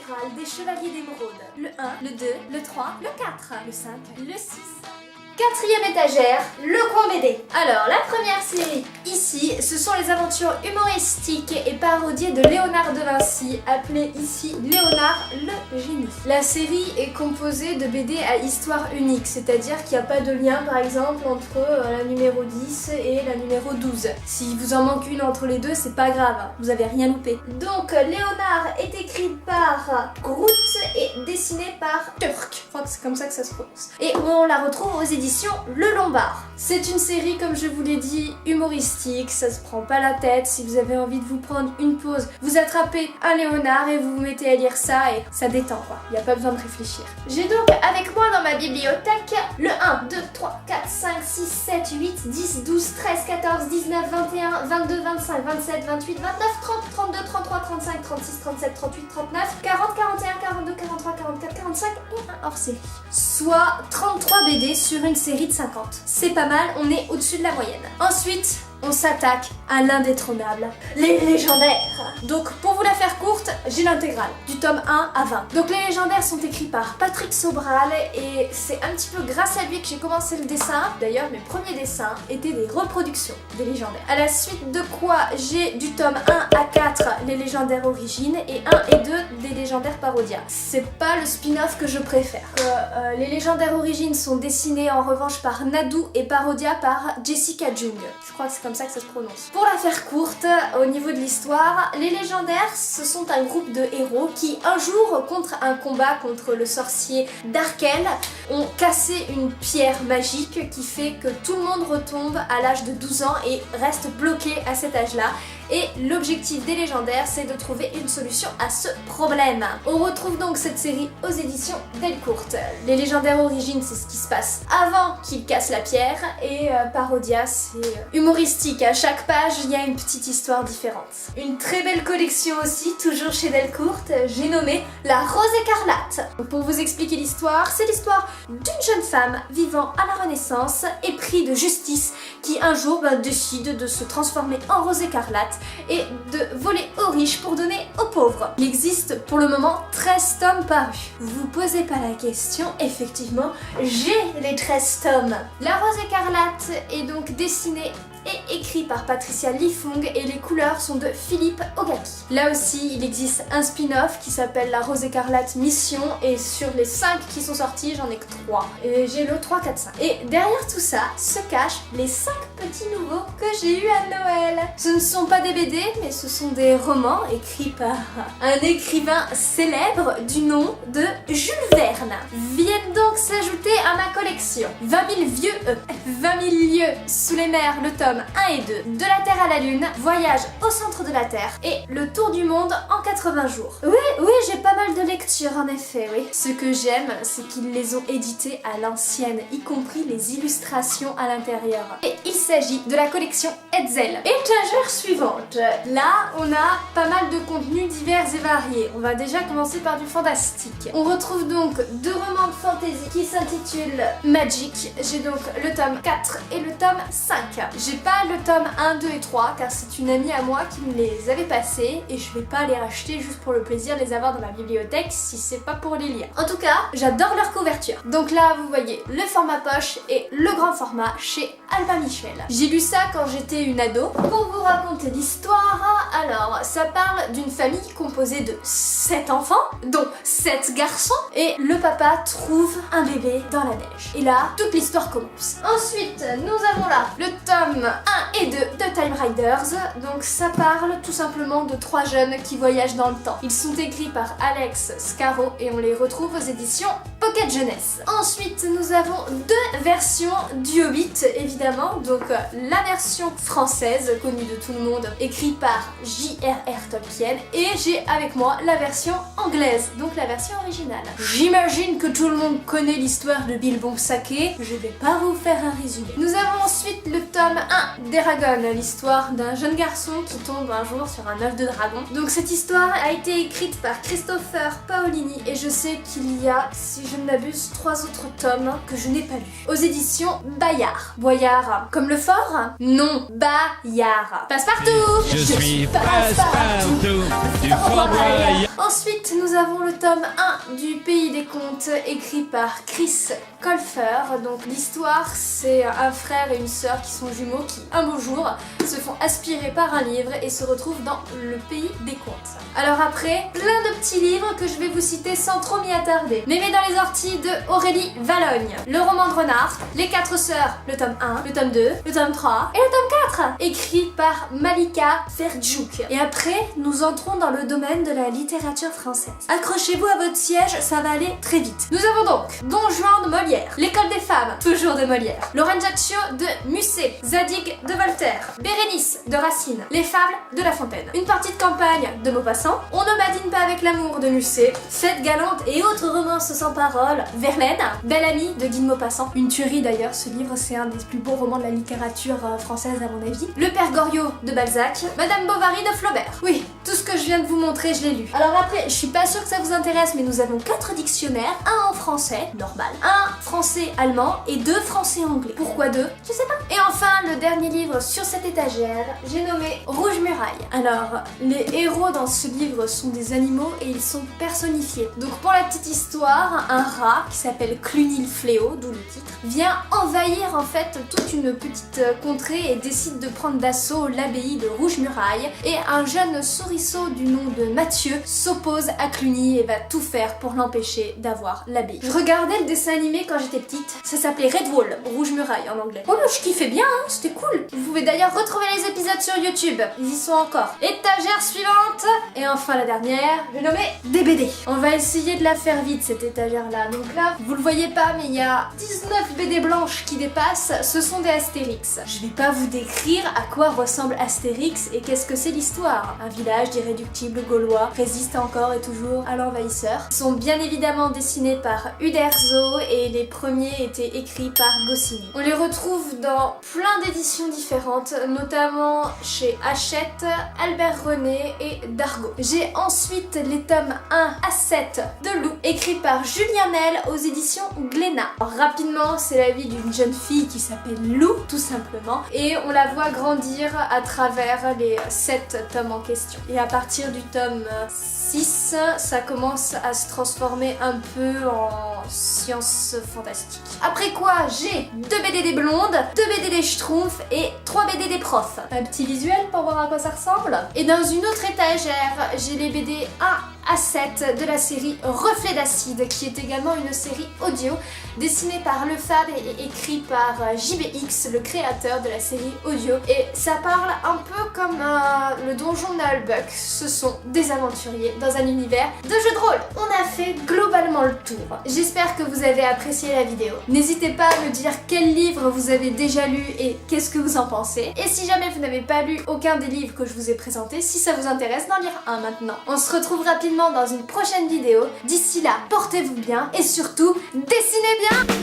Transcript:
intégrale des Chevaliers d'Émeraude. Le 1, le 2, le 3, le 4, le 5, le 6. Quatrième étagère, le coin BD. Alors, la première série, ici, ce sont les aventures humoristiques et parodiées de Léonard de Vinci, appelé ici Léonard le Génie. La série est composée de BD à histoire unique, c'est-à-dire qu'il n'y a pas de lien, par exemple, entre la numéro 10 et la numéro 12. Si vous en manque une entre les deux, c'est pas grave, vous avez rien loupé. Donc, Léonard est écrit par Groot et dessiné par Turc. Je crois que c'est comme ça que ça se prononce. Et on la retrouve aux éditions Le Lombard. C'est une série, comme je vous l'ai dit, humoristique, ça se prend pas la tête. Si vous avez envie de vous prendre une pause, vous attrapez un Léonard et vous vous mettez à lire ça et ça détend quoi. Il n'y a pas besoin de réfléchir. J'ai donc avec moi dans ma bibliothèque le 1, 2, 3, 4, 5, 6, 7, 8, 10, 12, 13, 14, 19, 21, 22, 25, 27, 28, 29, 30, 32, 33, 35, 36, 37, 38, 39, 40, 41, 42, 43, 44, 45 et un hors série. Soit 33 BD sur une série de 50. C'est pas mal, on est au-dessus de la moyenne. Ensuite, on s'attaque à l'indétrônable, les légendaires. Donc pour vous la faire courte, j'ai l'intégrale, du tome 1 à 20. Donc les légendaires sont écrits par Patrick Sobral et c'est un petit peu grâce à lui que j'ai commencé le dessin. D'ailleurs mes premiers dessins étaient des reproductions des légendaires. À la suite de quoi j'ai du tome 1 à 4 les légendaires origines et 1 et 2 des légendaires parodia. C'est pas le spin-off que je préfère. Les légendaires origines sont dessinés en revanche par Nadou et parodia par Jessica Jung. Je crois que c'est comme ça que ça se prononce. Pour la faire courte, au niveau de l'histoire, les légendaires, ce sont un groupe de héros qui, un jour, contre un combat contre le sorcier Darkel, ont cassé une pierre magique qui fait que tout le monde retombe à l'âge de 12 ans et reste bloqué à cet âge-là. Et l'objectif des légendaires, c'est de trouver une solution à ce problème. On retrouve donc cette série aux éditions Delcourt. Les légendaires origines, c'est ce qui se passe avant qu'ils cassent la pierre, et Parodia, c'est humoristique. À chaque page, il y a une petite histoire différente. Une très belle collection aussi, toujours chez Delcourt, j'ai nommé La Rose Écarlate. Pour vous expliquer l'histoire, c'est l'histoire d'une jeune femme vivant à la Renaissance, épris de justice, qui un jour décide de se transformer en rose écarlate et de voler aux riches pour donner aux pauvres. Il existe pour le moment 13 tomes parus. Vous posez pas la question, effectivement, j'ai les 13 tomes. La Rose Écarlate est donc dessinée et écrit par Patricia Lifong et les couleurs sont de Philippe Ogaki. Là aussi, il existe un spin-off qui s'appelle La Rose Écarlate Mission et sur les 5 qui sont sortis, j'en ai que 3. Et j'ai le 3, 4, 5. Et derrière tout ça se cachent les 5 petits nouveaux que j'ai eu à Noël. Ce ne sont pas des BD, mais ce sont des romans écrits par un écrivain célèbre du nom de Jules Verne. Viennent donc s'ajouter à ma collection 20 000 lieues sous les mers, le tome 1 et 2, De la Terre à la Lune, Voyage au centre de la Terre et Le Tour du monde en 80 jours. Oui, j'ai pas mal de lectures en effet, oui. Ce que j'aime, c'est qu'ils les ont édités à l'ancienne, y compris les illustrations à l'intérieur. Et il s'agit de la collection Hetzel. Étagère suivante. Là, on a pas mal de contenus divers et variés. On va déjà commencer par du fantastique. On retrouve donc 2 romans de fantasy qui s'intitulent Magic. J'ai donc le tome 4 et le tome 5. J'ai pas le tome 1, 2 et 3 car c'est une amie à moi qui me les avait passés et je vais pas les racheter juste pour le plaisir de les avoir dans ma bibliothèque si c'est pas pour les lire. En tout cas, j'adore leur couverture. Donc là, vous voyez le format poche et le grand format chez Albin Michel. J'ai lu ça quand j'étais une ado. Pour vous raconter l'histoire, alors ça parle d'une famille composée de 7 enfants, dont 7 garçons, et le papa trouve un bébé dans la neige. Et là, toute l'histoire commence. Ensuite, nous avons là le tome 1 et 2 de Time Riders. Donc ça parle tout simplement de 3 jeunes qui voyagent dans le temps. Ils sont écrits par Alex Scarro et on les retrouve aux éditions Pocket Jeunesse. Ensuite, nous avons 2 versions du Hobbit, évidemment. Donc la version française, connue de tout le monde, écrite par J.R.R. Tolkien. Et j'ai avec moi la version anglaise, donc la version originale. J'imagine que tout le monde connaît l'histoire de Bilbon Saké. Je vais pas vous faire un résumé. Nous avons ensuite le tome 1 d'Eragon, l'histoire d'un jeune garçon qui tombe un jour sur un œuf de dragon. Donc cette histoire a été écrite par Christopher Paolini et je sais qu'il y a, si je ne m'abuse, 3 autres tomes que je n'ai pas lus. Aux éditions Bayard. Boyard, comme le fort? Non, Bayard. Passe-partout! Je suis Passe-Partout du Fort Boyard. Ensuite, Ensuite, nous avons le tome 1 du Pays des Contes, écrit par Chris Colfer. Donc l'histoire, c'est un frère et une sœur qui sont jumeaux qui, un beau jour, se font aspirer par un livre et se retrouvent dans le Pays des Contes. Alors après, plein de petits livres que je vais vous citer sans trop m'y attarder. Mémé dans les orties de Aurélie Vallogne, le roman de Renard, Les 4 sœurs, le tome 1, le tome 2, le tome 3 et le tome 4, écrit par Malika Ferjouk. Et après, nous entrons dans le domaine de la littérature française. Accrochez-vous à votre siège, ça va aller très vite. Nous avons donc Don Juan de Molière, L'école des femmes, toujours de Molière, Lorenzaccio de Musset, Zadig de Voltaire, Bérénice de Racine, Les fables de La Fontaine, Une partie de campagne de Maupassant, On ne badine pas avec l'amour de Musset, Fête galante et autres romances sans parole, Verlaine, Belle amie de Guy de Maupassant, une tuerie d'ailleurs, ce livre c'est un des plus beaux romans de la littérature française à mon avis, Le Père Goriot de Balzac, Madame Bovary de Flaubert. Oui, tout ce que je viens de vous montrer, je l'ai lu. Alors après, je suis pas sûre que ça vous intéresse, mais nous avons 4 dictionnaires, un en français, normal, un français-allemand et 2 français-anglais. Pourquoi 2? Je sais pas. Et enfin, le dernier livre sur cette étagère, j'ai nommé Rouge Muraille. Alors, les héros dans ce livre sont des animaux et ils sont personnifiés. Donc pour la petite histoire, un rat qui s'appelle Cluny le Fléau, d'où le titre, vient envahir en fait toute une petite contrée et décide de prendre d'assaut l'abbaye de Rouge Muraille. Et un jeune souriceau du nom de Mathieu s'oppose à Cluny et va tout faire pour l'empêcher d'avoir l'abbaye. Je regardais le dessin animé quand j'étais petite, ça s'appelait Red Wall, Rouge Muraille en anglais. Oh mais je kiffais bien, hein, c'était cool. Vous pouvez d'ailleurs retrouver les épisodes sur YouTube, ils y sont encore. Étagère suivante, et enfin la dernière, j'ai nommé des BD. On va essayer de la faire vite cette étagère là. Donc là, vous le voyez pas mais il y a 19 BD blanches qui dépassent, ce sont des Astérix. Je vais pas vous décrire à quoi ressemble Astérix et qu'est-ce que c'est l'histoire. Un village d'irréductibles gaulois résiste encore et toujours à l'envahisseur. Ils sont bien évidemment dessinés par Uderzo et les premiers étaient écrits par Goscinny. On les retrouve dans plein d'éditions différentes, notamment chez Hachette, Albert René et Dargaud. J'ai ensuite les tomes 1 à 7 de Lou, écrits par Julien Mel aux éditions Glénat. Alors, rapidement, c'est la vie d'une jeune fille qui s'appelle Lou, tout simplement, et on la voit grandir à travers les 7 tomes en question. Et à partir du tome 6, ça commence à se transformer un peu en science fantastique. Après quoi, j'ai 2 BD des blondes, 2 BD des schtroumpfs et 3 BD des profs. Un petit visuel pour voir à quoi ça ressemble. Et dans une autre étagère, j'ai les BD 1 à 7 de la série Reflet d'acide, qui est également une série audio dessinée par Lefab et écrit par JBX, le créateur de la série audio. Et ça parle un peu comme le donjon d'Albuck. Ce sont des aventuriers dans un univers de jeux de rôle. On a fait globalement le tour. J'espère que vous avez apprécié la vidéo. N'hésitez pas à me dire quel livre vous avez déjà lu et qu'est-ce que vous en pensez. Et si jamais vous n'avez pas lu aucun des livres que je vous ai présentés, si ça vous intéresse d'en lire un maintenant. On se retrouve rapidement dans une prochaine vidéo. D'ici là, portez-vous bien et surtout, dessinez bien!